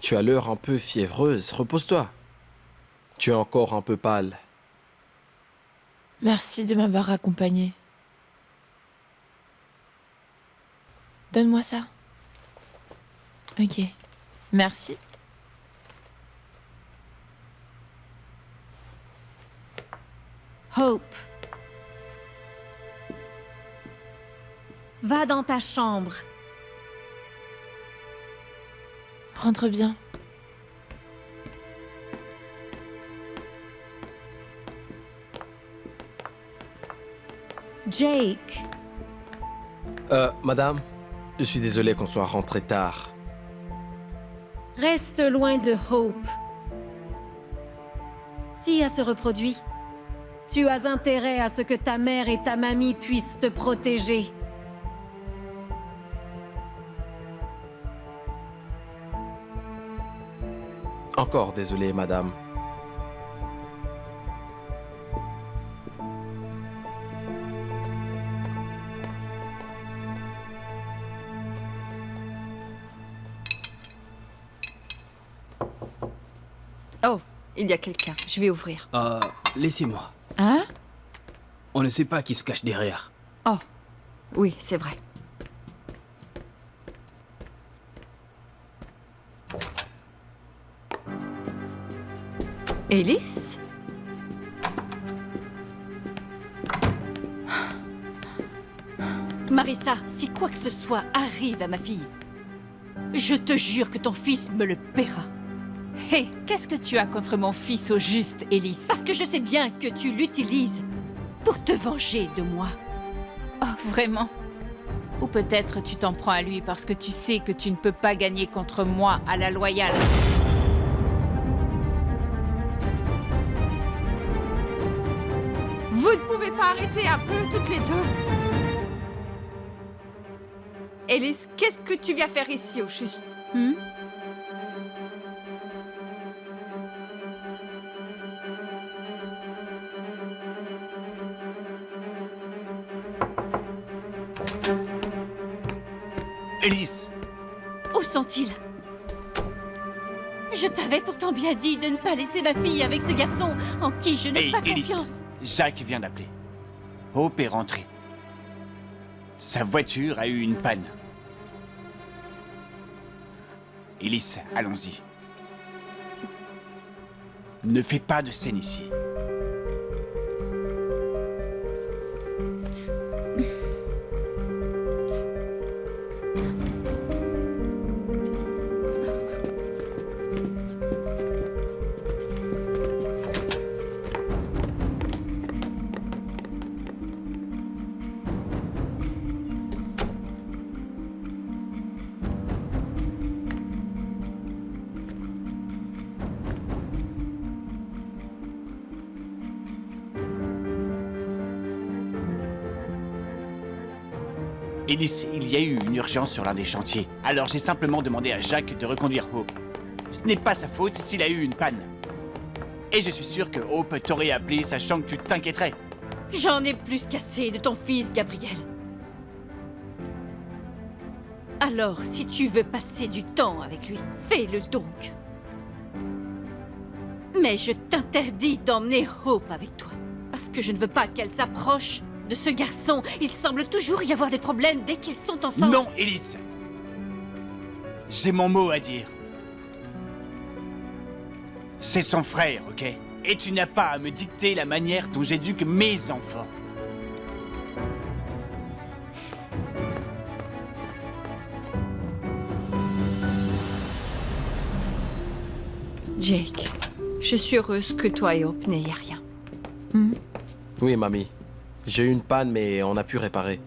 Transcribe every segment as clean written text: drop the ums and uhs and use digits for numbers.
Tu as l'heure un peu fiévreuse. Repose-toi. Tu es encore un peu pâle. Merci de m'avoir accompagnée. Donne-moi ça. Ok. Merci. Hope. Va dans ta chambre. Rentre bien. Jake. Madame, je suis désolé qu'on soit rentré tard. Reste loin de Hope. Si elle se reproduit, tu as intérêt à ce que ta mère et ta mamie puissent te protéger. Encore désolé, madame. Oh, il y a quelqu'un. Je vais ouvrir. Laissez-moi. Hein? On ne sait pas qui se cache derrière. Oh, oui, c'est vrai. Élise? Marissa, si quoi que ce soit arrive à ma fille, je te jure que ton fils me le paiera. Hé, qu'est-ce que tu as contre mon fils au juste, Élise? Parce que je sais bien que tu l'utilises pour te venger de moi. Oh, vraiment? Ou peut-être tu t'en prends à lui parce que tu sais que tu ne peux pas gagner contre moi à la loyale. Vous ne pouvez pas arrêter un peu toutes les deux? Élise, qu'est-ce que tu viens faire ici au juste? Élise! Où sont-ils? Je t'avais pourtant bien dit de ne pas laisser ma fille avec ce garçon en qui je n'ai Hey, pas Élise, confiance. Jacques vient d'appeler. Hope est rentré. Sa voiture a eu une panne. Élise, allons-y. Ne fais pas de scène ici. Élise, il y a eu une urgence sur l'un des chantiers. Alors j'ai simplement demandé à Jacques de reconduire Hope. Ce n'est pas sa faute s'il a eu une panne. Et je suis sûr que Hope t'aurait appelé sachant que tu t'inquiéterais. J'en ai plus qu'assez de ton fils, Gabriel. Alors, si tu veux passer du temps avec lui, fais-le donc. Mais je t'interdis d'emmener Hope avec toi. Parce que je ne veux pas qu'elle s'approche de ce garçon. Il semble toujours y avoir des problèmes dès qu'ils sont ensemble. Non, Élise. J'ai mon mot à dire. C'est son frère, ok? Et tu n'as pas à me dicter la manière dont j'éduque mes enfants. Jake, je suis heureuse que toi et Hope n'ayez rien. Oui, mamie. J'ai eu une panne, mais on a pu réparer.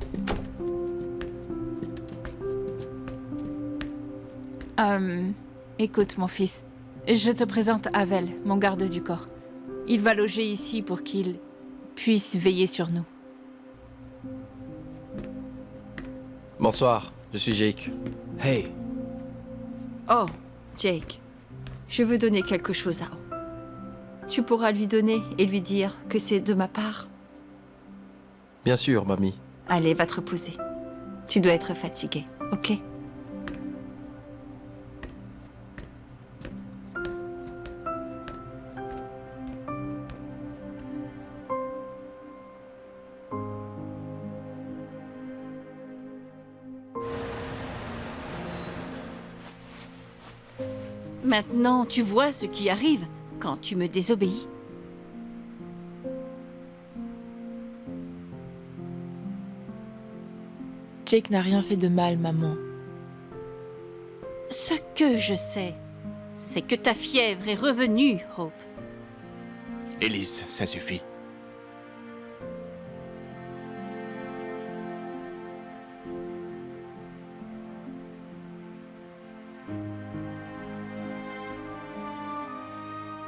Écoute, mon fils. Je te présente Havel, mon garde du corps. Il va loger ici pour qu'il puisse veiller sur nous. Bonsoir, je suis Jake. Hey, Oh, Jake, je veux donner quelque chose à Hope. Tu pourras lui donner et lui dire que c'est de ma part. Bien sûr, mamie. Allez, va te reposer. Tu dois être fatigué, ok? Maintenant, tu vois ce qui arrive quand tu me désobéis. Jake n'a rien fait de mal, maman. Ce que je sais, c'est que ta fièvre est revenue, Hope. Elise, ça suffit.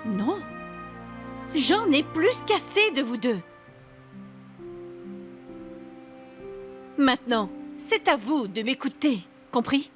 Non. J'en ai plus qu'assez de vous deux. Maintenant, c'est à vous de m'écouter, compris?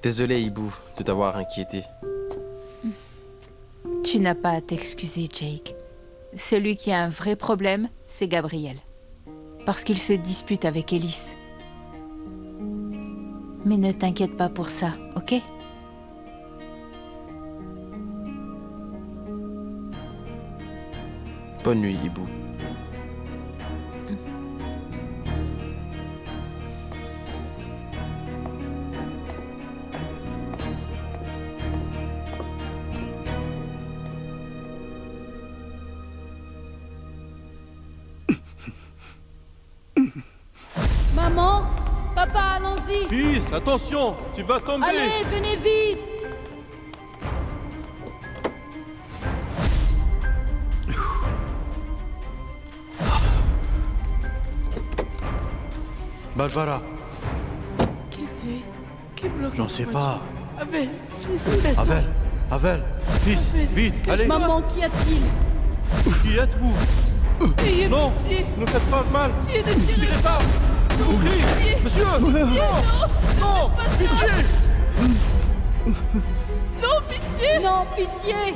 Désolé, Hibou, de t'avoir inquiété. Tu n'as pas à t'excuser, Jake. Celui qui a un vrai problème, c'est Gabriel. Parce qu'il se dispute avec Ellis. Mais ne t'inquiète pas pour ça, ok? Bonne nuit, Hibou. Maman, papa, allons-y. Fils, attention, tu vas tomber. Allez, venez vite. Barbara, Qu'est-ce que c'est? Qui bloque j'en la sais voiture? pas. Avel, fils, laisse-moi. Avel, fils, Avel. vite, allez. Maman, qu'y a-t-il? Qui êtes-vous? Ayez Non, pitié. ne faites pas de mal. Pitié de tirer. Tirez pas. Ouvrir. Monsieur. Non, pitié. Non, pitié. Non, pitié.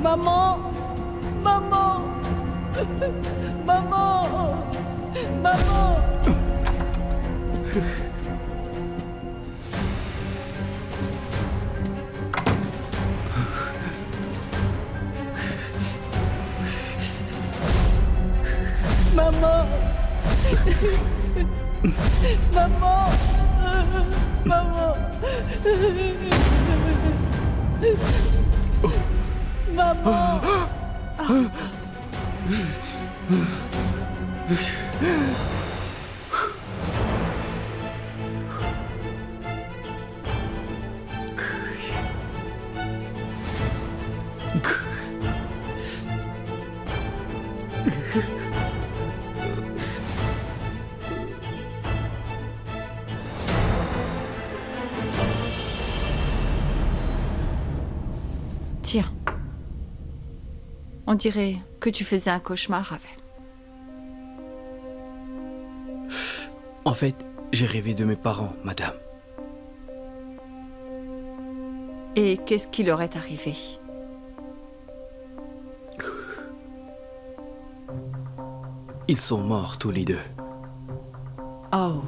Maman. Maman. Maman. Maman. Maman. Maman. Maman. Maman. Tiens. On dirait que tu faisais un cauchemar, Ravel. En fait, j'ai rêvé de mes parents, madame. Et qu'est-ce qui leur est arrivé? Ils sont morts tous les deux. Oh.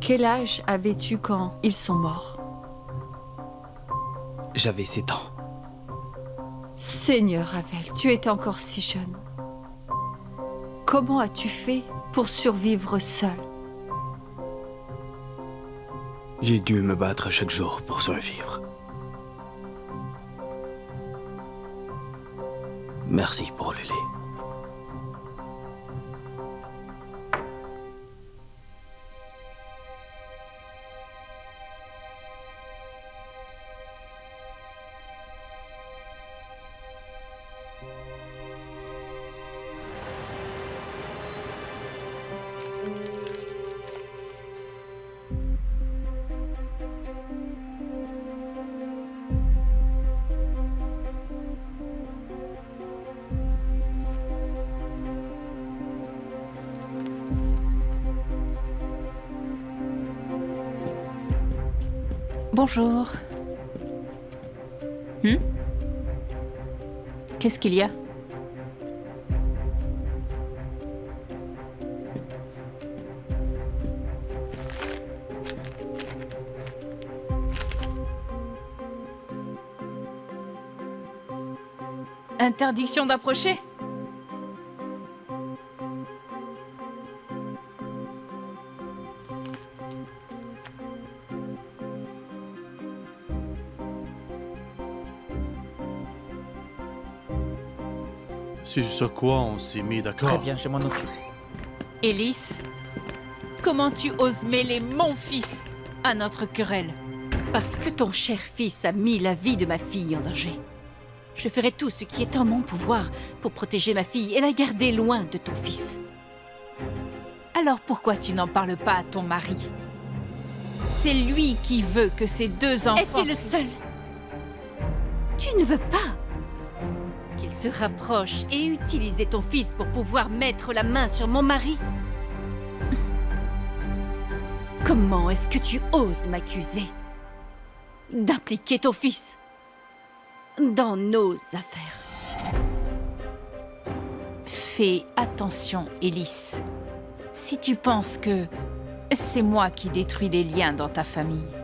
Quel âge avais-tu quand ils sont morts? J'avais 7 ans. Seigneur Ravel, tu étais encore si jeune. Comment as-tu fait pour survivre seul? J'ai dû me battre chaque jour pour survivre. Merci pour le lait. Bonjour. Qu'est-ce qu'il y a? Interdiction d'approcher? C'est sur quoi on s'est mis d'accord? Très bien, je m'en occupe. Ellis, comment tu oses mêler mon fils à notre querelle? Parce que ton cher fils a mis la vie de ma fille en danger. Je ferai tout ce qui est en mon pouvoir pour protéger ma fille et la garder loin de ton fils. Alors pourquoi tu n'en parles pas à ton mari? C'est lui qui veut que ces deux enfants... Est-il le seul? Tu ne veux pas qu'il se rapproche et utiliser ton fils pour pouvoir mettre la main sur mon mari? Comment est-ce que tu oses m'accuser d'impliquer ton fils dans nos affaires? Fais attention, Ellis. Si tu penses que c'est moi qui détruis les liens dans ta famille,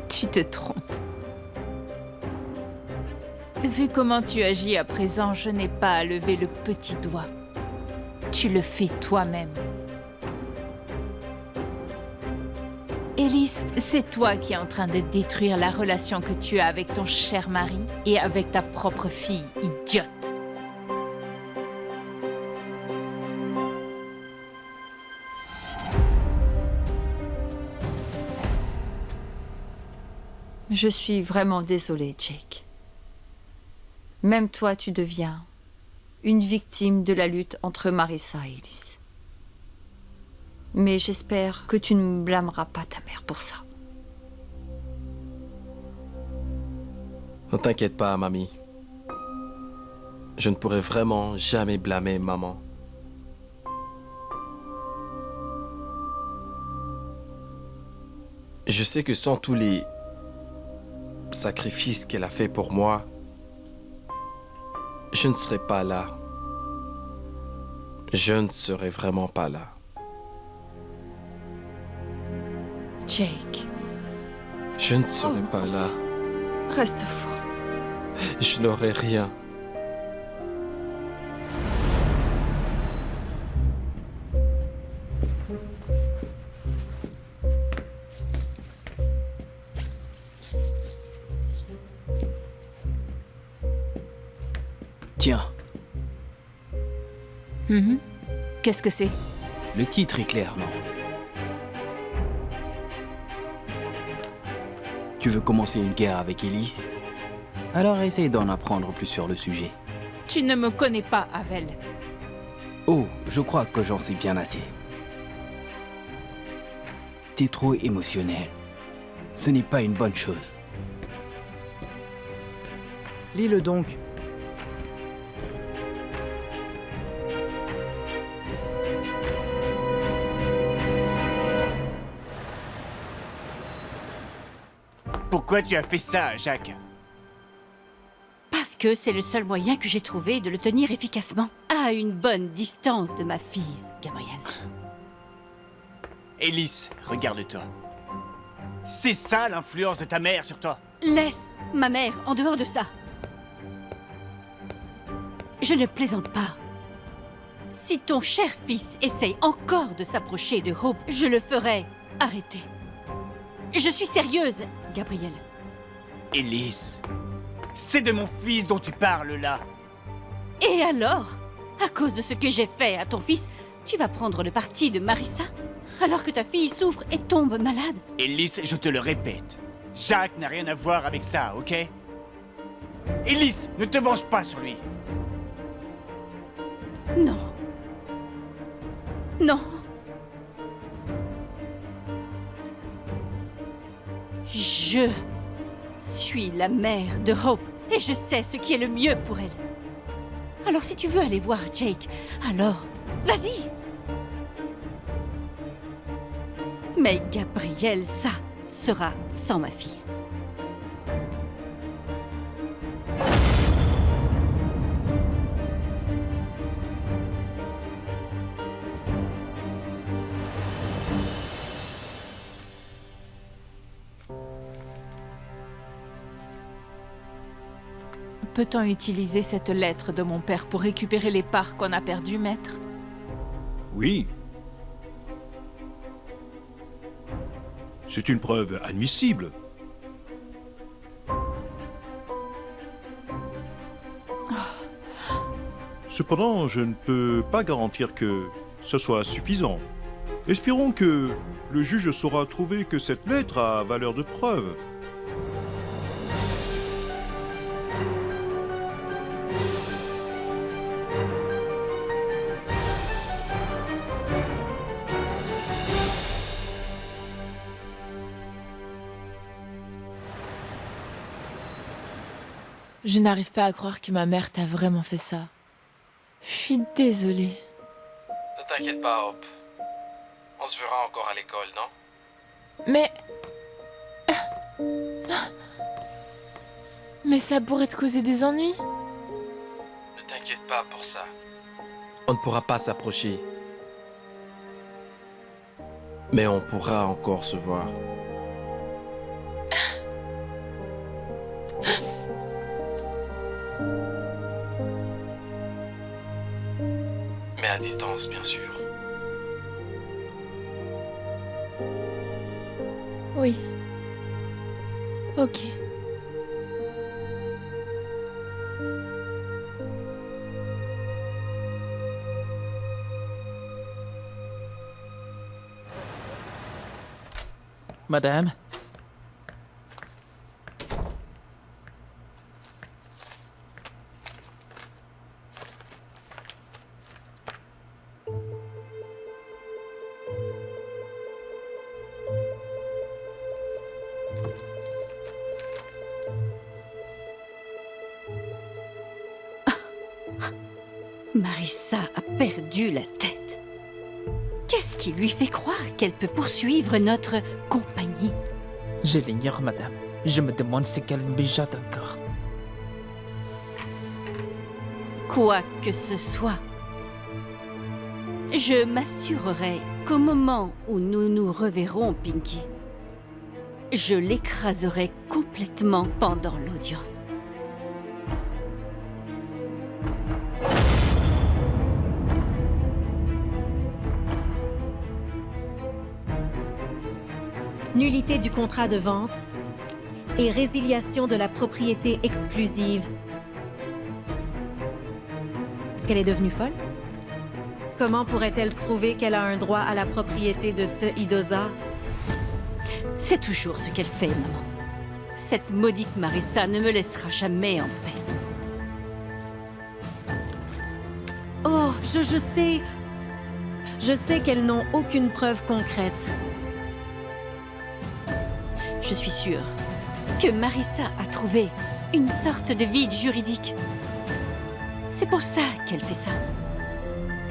tu te trompes. Vu comment tu agis à présent, je n'ai pas à lever le petit doigt. Tu le fais toi-même. Ellis, c'est toi qui es en train de détruire la relation que tu as avec ton cher mari et avec ta propre fille, idiote. Je suis vraiment désolée, Jake. Même toi, tu deviens une victime de la lutte entre Marissa et Ellis. Mais j'espère que tu ne blâmeras pas ta mère pour ça. Ne t'inquiète pas, mamie. Je ne pourrai vraiment jamais blâmer maman. Je sais que sans tous les sacrifices qu'elle a fait pour moi, je ne serais pas là. Je ne serais vraiment pas là. Jake. Je ne serais pas là. Reste fort. Je n'aurais rien. Tiens, Qu'est-ce que c'est? le titre est clair, non? Tu veux commencer une guerre avec Ellis? Alors essaye d'en apprendre plus sur le sujet. Tu ne me connais pas, Havel. Oh, je crois que j'en sais bien assez. T'es trop émotionnel. Ce n'est pas une bonne chose. Lis-le donc. Pourquoi tu as fait ça, Jacques? Parce que c'est le seul moyen que j'ai trouvé de le tenir efficacement à une bonne distance de ma fille, Gabriel. Ellis, regarde-toi. C'est ça l'influence de ta mère sur toi? Laisse ma mère en dehors de ça. Je ne plaisante pas. Si ton cher fils essaye encore de s'approcher de Hope, je le ferai arrêter. Je suis sérieuse, Gabriel. Ellis, C'est de mon fils dont tu parles, là. Et alors? À cause de ce que j'ai fait à ton fils, tu vas prendre le parti de Marissa? Alors que ta fille souffre et tombe malade? Ellis, je te le répète, Jacques n'a rien à voir avec ça, ok? Ellis, ne te venge pas sur lui. Non. Non. Je suis la mère de Hope et je sais ce qui est le mieux pour elle. Alors si tu veux aller voir Jake, alors vas-y. Mais Gabriel, ça sera sans ma fille. Peut-on utiliser cette lettre de mon père pour récupérer les parts qu'on a perdues, maître? Oui. C'est une preuve admissible. Cependant, je ne peux pas garantir que ce soit suffisant. Espérons que le juge saura trouver que cette lettre a valeur de preuve. Je n'arrive pas à croire que ma mère t'a vraiment fait ça. Je suis désolée. Ne t'inquiète pas, Hope. On se verra encore à l'école, non? Mais... Mais ça pourrait te causer des ennuis. Ne t'inquiète pas pour ça. On ne pourra pas s'approcher. Mais on pourra encore se voir. Mais à distance, bien sûr. Oui. Ok. Madame? Marissa a perdu la tête. Qu'est-ce qui lui fait croire qu'elle peut poursuivre notre compagnie? Je l'ignore, madame. Je me demande ce qu'elle mijote encore. Quoi que ce soit, je m'assurerai qu'au moment où nous nous reverrons, Pinky, je l'écraserai complètement pendant l'audience. Nullité du contrat de vente et résiliation de la propriété exclusive. Est-ce qu'elle est devenue folle? Comment pourrait-elle prouver qu'elle a un droit à la propriété de ce Idosa? C'est toujours ce qu'elle fait, maman. Cette maudite Marissa ne me laissera jamais en paix. Oh, je sais. Je sais qu'elles n'ont aucune preuve concrète. Je suis sûre que Marissa a trouvé une sorte de vide juridique. C'est pour ça qu'elle fait ça.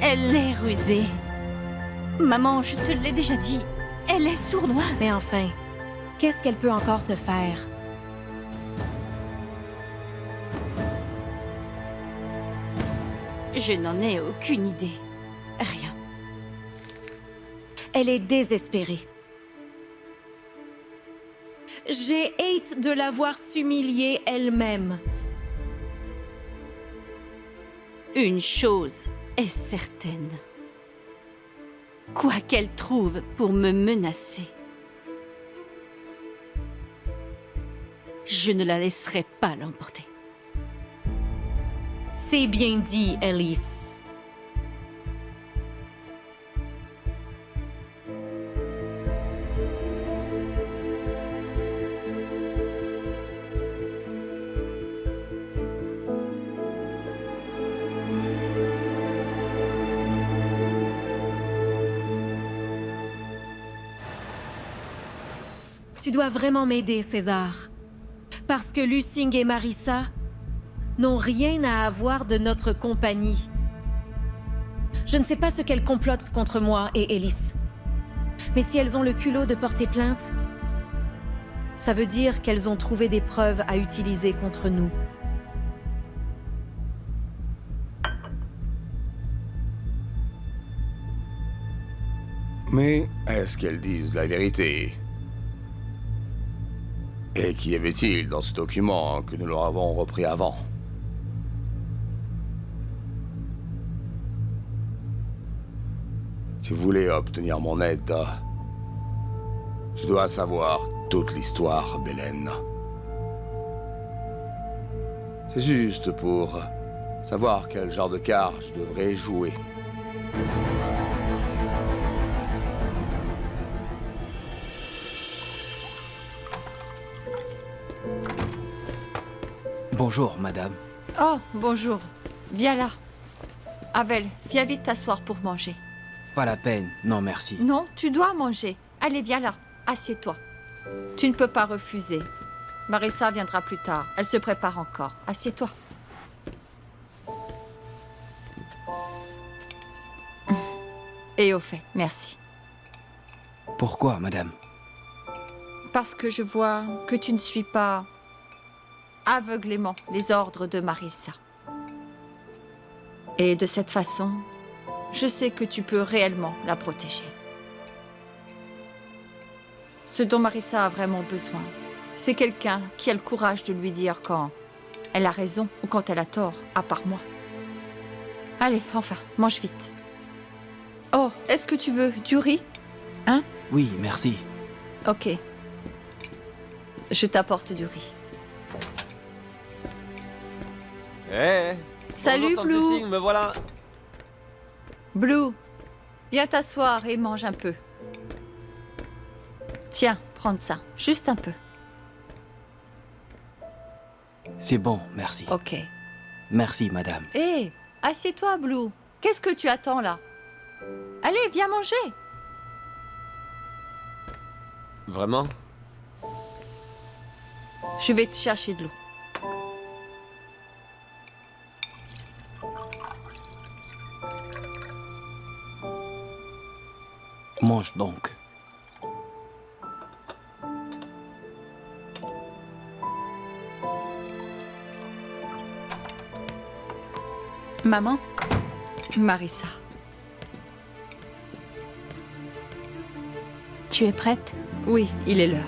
Elle est rusée. Maman, je te l'ai déjà dit, elle est sournoise. Mais enfin, qu'est-ce qu'elle peut encore te faire? Je n'en ai aucune idée. Rien. Elle est désespérée. J'ai hâte de la voir s'humilier elle-même. Une chose est certaine. Quoi qu'elle trouve pour me menacer, je ne la laisserai pas l'emporter. C'est bien dit, Elise. Tu dois vraiment m'aider, César. Parce que Lusing et Marissa n'ont rien à avoir de notre compagnie. Je ne sais pas ce qu'elles complotent contre moi et Elise. Mais si elles ont le culot de porter plainte, ça veut dire qu'elles ont trouvé des preuves à utiliser contre nous. Mais est-ce qu'elles disent la vérité? Et qu'y avait-il dans ce document que nous leur avons repris avant? Si vous voulez obtenir mon aide, je dois savoir toute l'histoire, Belen. C'est juste pour savoir quel genre de carte je devrais jouer. Bonjour, madame. Oh, bonjour. Viens là. Avel, viens vite t'asseoir pour manger. Pas la peine, non merci. Non, tu dois manger. Allez, viens là. Assieds-toi. Tu ne peux pas refuser. Marissa viendra plus tard. Elle se prépare encore. Assieds-toi. Et au fait, merci. Pourquoi, madame? Parce que je vois que tu ne suis pas aveuglément les ordres de Marissa. Et de cette façon, je sais que tu peux réellement la protéger. Ce dont Marissa a vraiment besoin, c'est quelqu'un qui a le courage de lui dire quand elle a raison ou quand elle a tort, à part moi. Allez, enfin, mange vite. Oh, est-ce que tu veux du riz? Hein? Oui, merci. Ok. Je t'apporte du riz. Hé Salut, bonjour, Blue. Tante Lucie, me voilà. Blue, viens t'asseoir et mange un peu. Tiens, prends ça, juste un peu. C'est bon, merci. Ok. Merci, madame. Hé, assieds-toi, Blue. Qu'est-ce que tu attends là? Allez, viens manger. Vraiment? Je vais te chercher de l'eau. Mange donc. Maman? Marissa. Tu es prête? Oui, il est l'heure.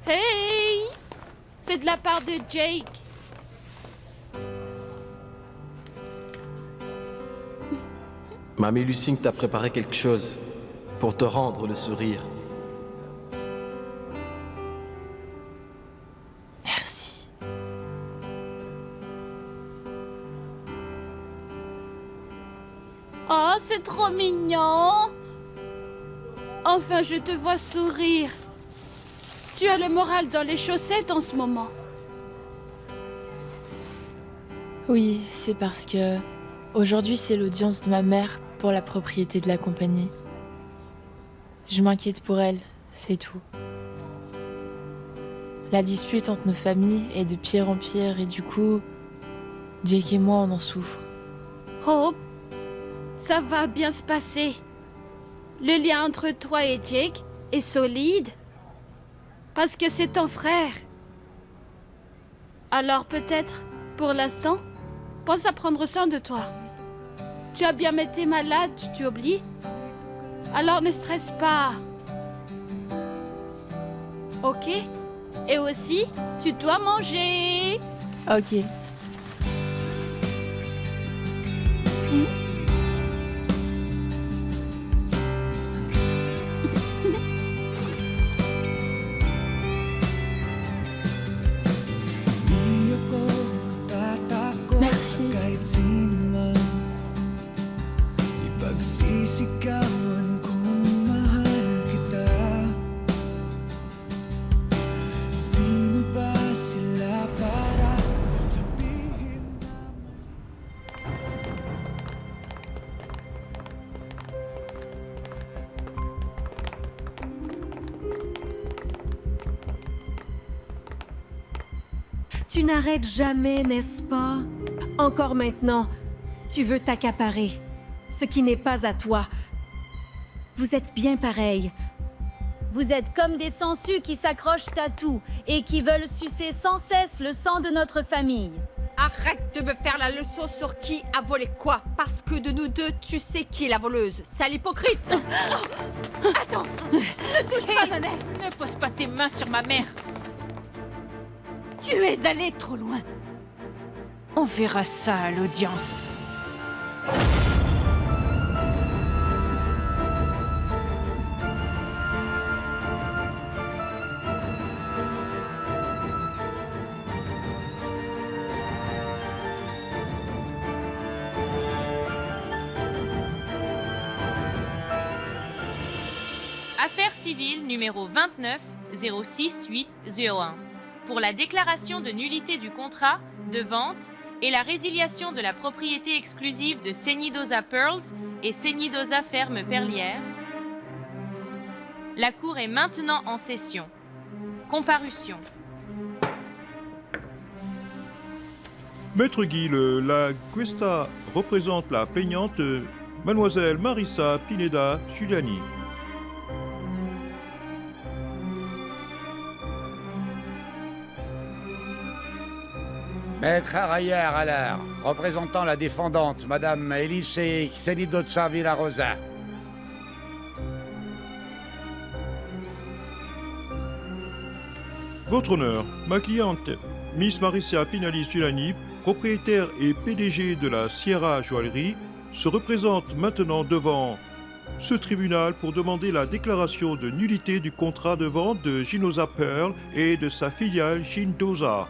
Hey! C'est de la part de Jake. Mamie Lusing t'a préparé quelque chose pour te rendre le sourire. Merci. Oh, c'est trop mignon. Enfin, je te vois sourire. Tu as le moral dans les chaussettes en ce moment. Oui, c'est parce que aujourd'hui c'est l'audience de ma mère pour la propriété de la compagnie. Je m'inquiète pour elle, c'est tout. La dispute entre nos familles est de pire en pire et du coup, Jake et moi on en souffre. Hope, ça va bien se passer. Le lien entre toi et Jake est solide parce que c'est ton frère. Alors peut-être, pour l'instant, pense à prendre soin de toi. Tu as bien été malade, tu oublies? Alors ne stresse pas. Ok? Et aussi, tu dois manger. Ok. Sisigawan kong mahal kita. Sino ba sila para sabihin na Tu n'arrêtes jamais, n'est-ce pas? Encore maintenant, tu veux t'accaparer ce qui n'est pas à toi. Vous êtes bien pareil. Vous êtes comme des sangsues qui s'accrochent à tout et qui veulent sucer sans cesse le sang de notre famille. Arrête de me faire la leçon sur qui a volé quoi, parce que de nous deux, tu sais qui est la voleuse. Sale hypocrite. Attends, ne touche pas ma mère. Ne pose pas tes mains sur ma mère. Tu es allé trop loin. On verra ça à l'audience. Affaire civile numéro 29 06801 pour la déclaration de nullité du contrat de vente et la résiliation de la propriété exclusive de Senidosa Pearls et Senidosa Ferme Perlière. La cour est maintenant en session. Comparution. Maître Guil, la Cuesta représente la plaignante Mademoiselle Marissa Pineda Giuliani. Maître Araya Alar, représentant la défendante, Madame Elise Senidosa Villarosa. Votre honneur, ma cliente, Miss Marissa Pineda Giuliani, propriétaire et PDG de la Sierra Joaillerie, se représente maintenant devant ce tribunal pour demander la déclaration de nullité du contrat de vente de Ginosa Pearl et de sa filiale Senidosa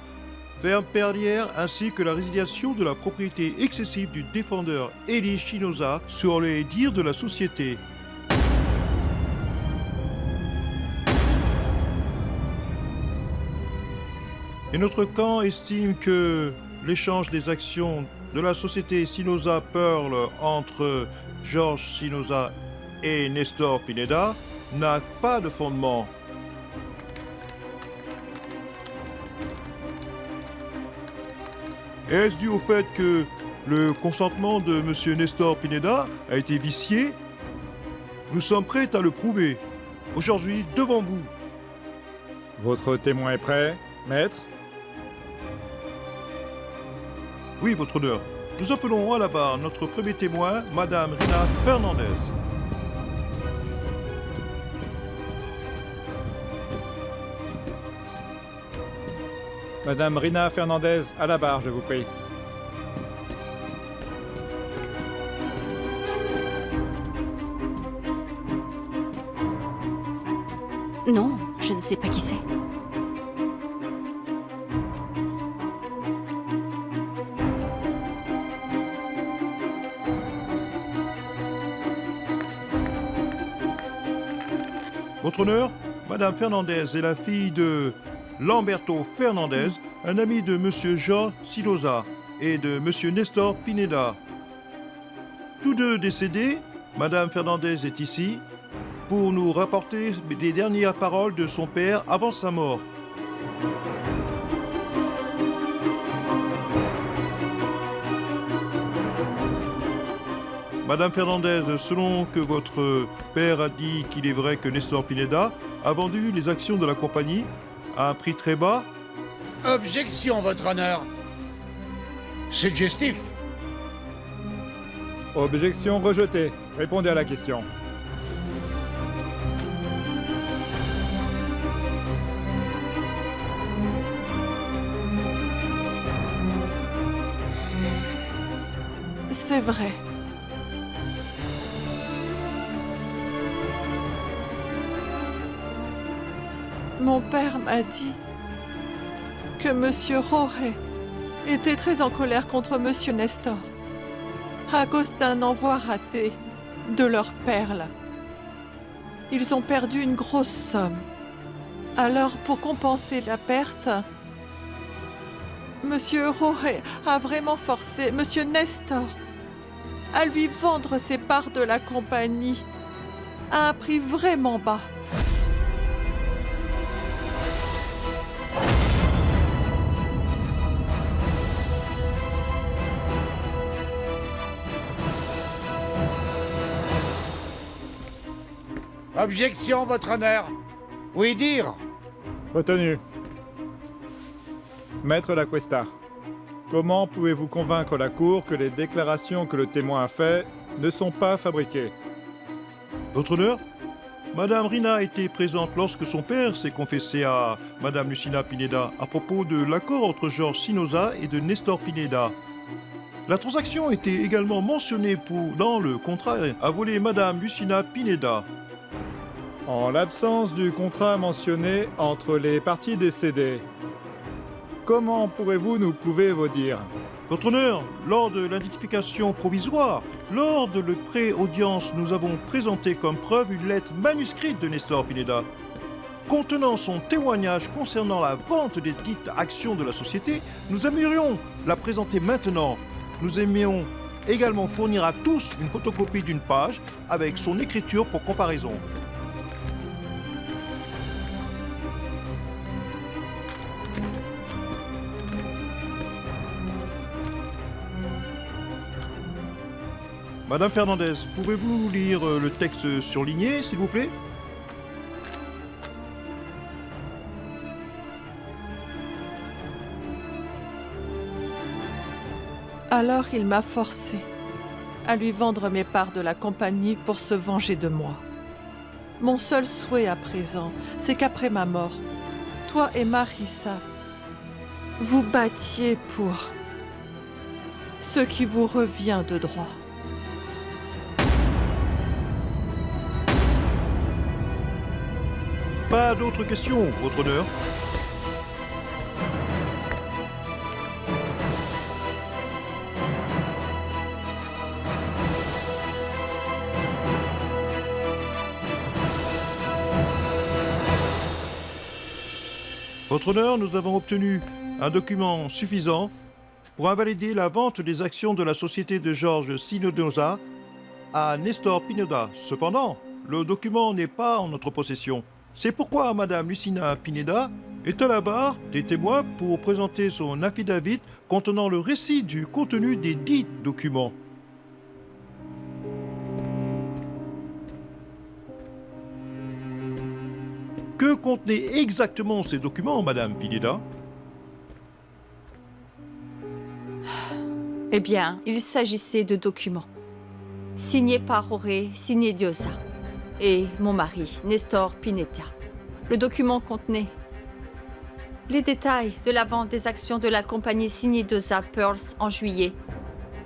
Ferme Perlière, ainsi que la résiliation de la propriété excessive du défendeur Eli Ginosa sur les dires de la société. Et notre camp estime que l'échange des actions de la société Sinosa Pearl entre Georges Sinosa et Nestor Pineda n'a pas de fondement. Est-ce dû au fait que le consentement de M. Nestor Pineda a été vicié? Nous sommes prêts à le prouver, aujourd'hui devant vous. Votre témoin est prêt, maître? Oui, votre honneur. Nous appelons à la barre notre premier témoin, Madame Rina Fernandez. Madame Rina Fernandez, à la barre, je vous prie. Non, je ne sais pas qui c'est. Votre honneur, Madame Fernandez est la fille de Lamberto Fernandez, un ami de Monsieur Georges Sinosa et de Monsieur Nestor Pineda. Tous deux décédés, Madame Fernandez est ici pour nous rapporter les dernières paroles de son père avant sa mort. Madame Fernandez, selon que votre père a dit qu'il est vrai que Nestor Pineda a vendu les actions de la compagnie à un prix très bas. Objection, votre honneur. C'est justif. Objection rejetée. Répondez à la question. C'est vrai. Mon père m'a dit que Monsieur Jorge était très en colère contre Monsieur Nestor à cause d'un envoi raté de leurs perles. Ils ont perdu une grosse somme. Alors, pour compenser la perte, Monsieur Roré a vraiment forcé Monsieur Nestor à lui vendre ses parts de la compagnie à un prix vraiment bas. Objection, votre honneur. Oui, dire. Retenu. Maître Laquesta, comment pouvez-vous convaincre la Cour que les déclarations que le témoin a faites ne sont pas fabriquées? Votre honneur, Madame Rina était présente lorsque son père s'est confessé à Madame Lucina Pineda à propos de l'accord entre Georges Sinosa et de Nestor Pineda. La transaction était également mentionnée dans le contrat à voler Madame Lucina Pineda. En l'absence du contrat mentionné entre les parties décédées, comment pourrez-vous nous prouver vos dires? Votre honneur, lors de l'identification provisoire, lors de la pré-audience, nous avons présenté comme preuve une lettre manuscrite de Nestor Pineda contenant son témoignage concernant la vente des dites actions de la société. Nous aimerions la présenter maintenant. Nous aimerions également fournir à tous une photocopie d'une page avec son écriture pour comparaison. Madame Fernandez, pouvez-vous lire le texte surligné, s'il vous plaît? Alors il m'a forcé à lui vendre mes parts de la compagnie pour se venger de moi. Mon seul souhait à présent, c'est qu'après ma mort, toi et Marissa, vous battiez pour ce qui vous revient de droit. Pas d'autres questions, votre honneur. Votre honneur, nous avons obtenu un document suffisant pour invalider la vente des actions de la société de Georges Sinosa à Nestor Pineda. Cependant, le document n'est pas en notre possession. C'est pourquoi Madame Lucina Pineda est à la barre des témoins pour présenter son affidavit contenant le récit du contenu des dits documents. Que contenaient exactement ces documents, Madame Pineda? Eh bien, il s'agissait de documents signés par Roré Sinidiosa et mon mari, Nestor Pineda. Le document contenait les détails de la vente des actions de la compagnie Sinidiosa Pearls en juillet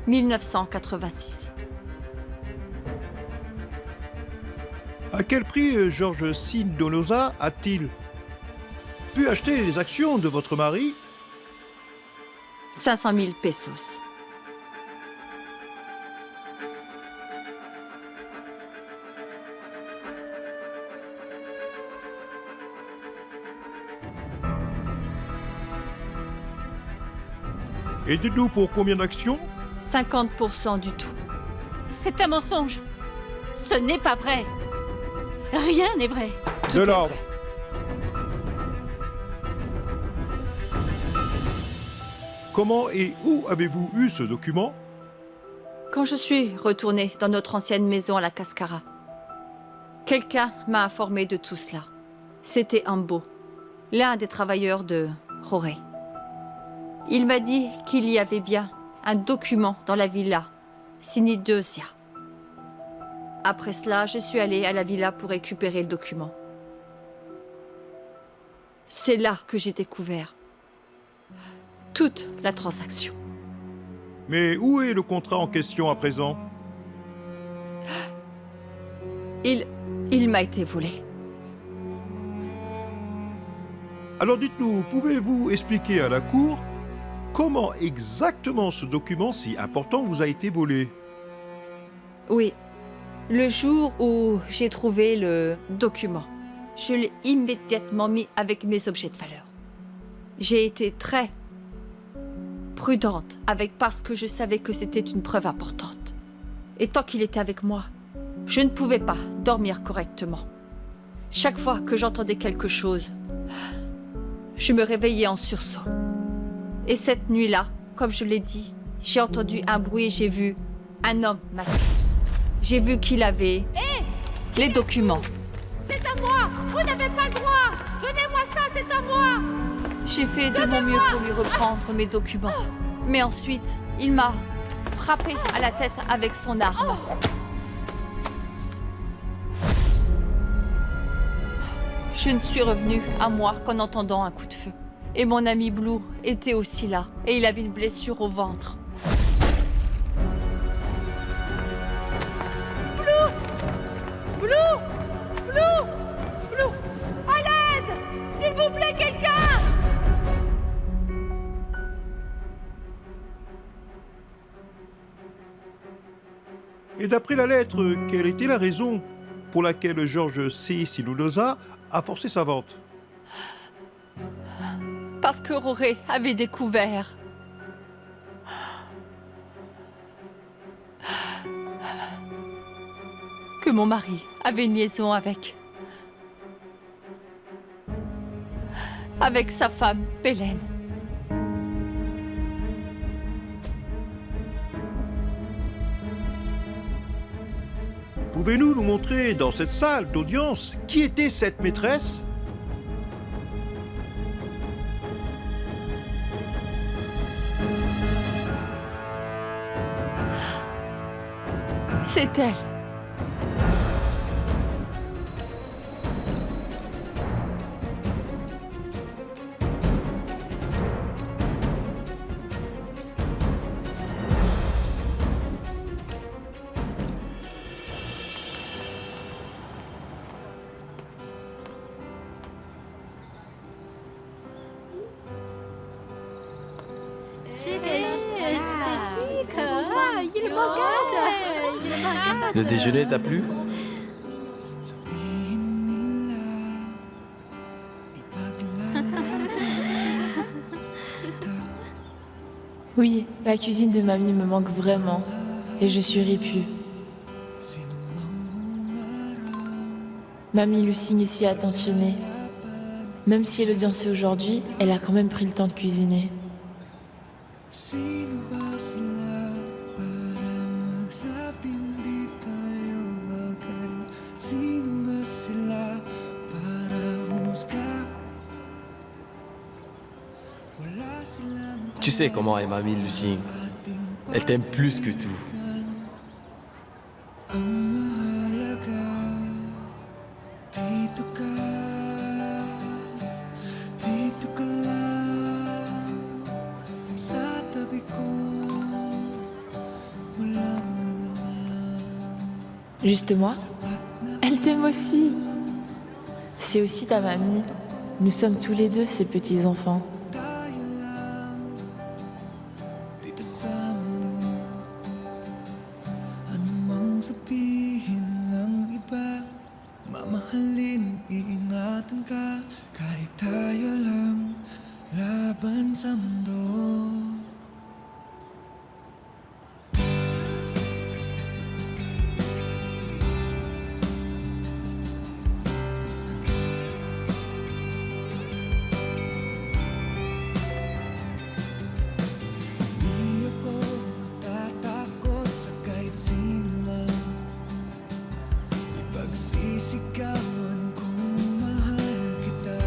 1986. À quel prix Georges Sinosa a-t-il pu acheter les actions de votre mari? 500 000 pesos. Et dites-nous pour combien d'actions? 50% du tout. C'est un mensonge. Ce n'est pas vrai. Rien n'est vrai. De l'ordre. Comment et où avez-vous eu ce document? Quand je suis retournée dans notre ancienne maison à la Cascara, quelqu'un m'a informé de tout cela. C'était Ambo, l'un des travailleurs de Roré. Il m'a dit qu'il y avait bien un document dans la villa Sinidiosa. Après cela, je suis allée à la villa pour récupérer le document. C'est là que j'ai découvert toute la transaction. Mais où est le contrat en question à présent? Il m'a été volé. Alors dites-nous, pouvez-vous expliquer à la Cour comment exactement ce document si important vous a été volé? Oui. Le jour où j'ai trouvé le document, je l'ai immédiatement mis avec mes objets de valeur. J'ai été très prudente parce que je savais que c'était une preuve importante. Et tant qu'il était avec moi, je ne pouvais pas dormir correctement. Chaque fois que j'entendais quelque chose, je me réveillais en sursaut. Et cette nuit-là, comme je l'ai dit, j'ai entendu un bruit et j'ai vu un homme masqué. J'ai vu qu'il avait les documents. C'est à moi! Vous n'avez pas le droit! Donnez-moi ça, c'est à moi! J'ai fait de mon mieux pour lui reprendre mes documents. Mais ensuite, il m'a frappé à la tête avec son arme. Je ne suis revenue à moi qu'en entendant un coup de feu. Et mon ami Blue était aussi là, et il avait une blessure au ventre. Blue! Blue! Blue! À l'aide! S'il vous plaît, quelqu'un! Et d'après la lettre, quelle était la raison pour laquelle George C. Sinunosa a forcé sa vente? Parce que Roré avait découvert que mon mari avait une liaison avec sa femme, Bélène. Pouvez-nous nous montrer dans cette salle d'audience qui était cette maîtresse? C'est elle. Le déjeuner t'a plu? Oui, la cuisine de mamie me manque vraiment. Et je suis répue. Mamie Lucine est si attentionnée. Même si elle audiençait aujourd'hui, elle a quand même pris le temps de cuisiner. Sino ba sila para magsabing di tayo bagay? Sino ba sila para humusga? Wala silang Tu sais comment est mamie Lucine. Elle t'aime plus que tout. ang mahalaga. Dito ka lang sa tabi ko, walang iwanan. Juste moi, elle t'aime aussi. C'est aussi ta mamie. Nous sommes tous les deux ses petits-enfants. Dito sa mundo, anumang sabihin ng iba, mamahalin, iingatan ka, kahit tayo lang laban sa mundo. Di ako natatakot sa kahit sino man. Ipagsisigawan kung mahal kita.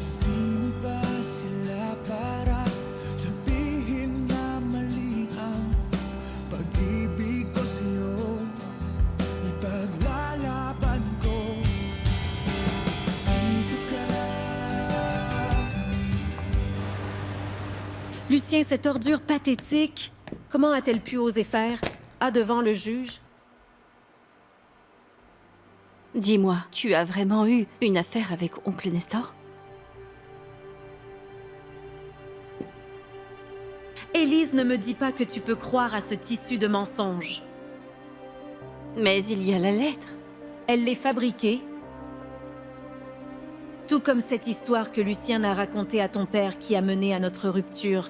Sino ba sila para sabihin na mali ang pag-ibig ko sa'yo? Ipaglalaban ko. Dito ka. Lucien, cette ordure pathétique, comment a-t-elle pu oser faire devant le juge? Dis-moi, tu as vraiment eu une affaire avec oncle Élise ne me dit pas que tu peux croire à ce tissu de mensonges. Mais il y a la lettre. Elle l'est fabriquée. Tout comme cette histoire que Lucien a racontée à ton père qui a mené à notre rupture.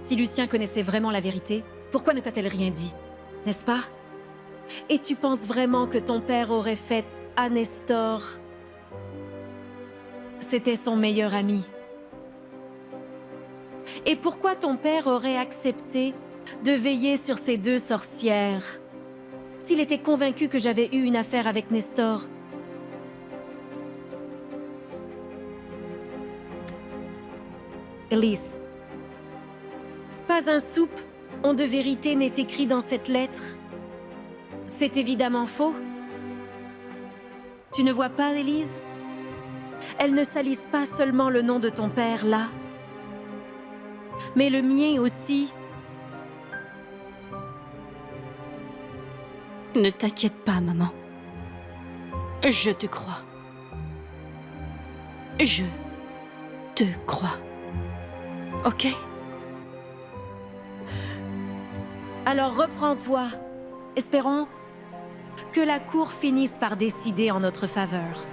Si Lucien connaissait vraiment la vérité, pourquoi ne t'a-t-elle rien dit? N'est-ce pas? Et tu penses vraiment que ton père aurait fait à Nestor? C'était son meilleur ami. Et pourquoi ton père aurait accepté de veiller sur ces deux sorcières s'il était convaincu que j'avais eu une affaire avec Nestor? Elise, pas un soupe de vérité n'est écrit dans cette lettre. C'est évidemment faux. Tu ne vois pas, Élise? Elles ne salissent pas seulement le nom de ton père, là, mais le mien aussi. Ne t'inquiète pas, maman. Je te crois. Je te crois. Ok? Alors reprends-toi. Espérons que la cour finisse par décider en notre faveur.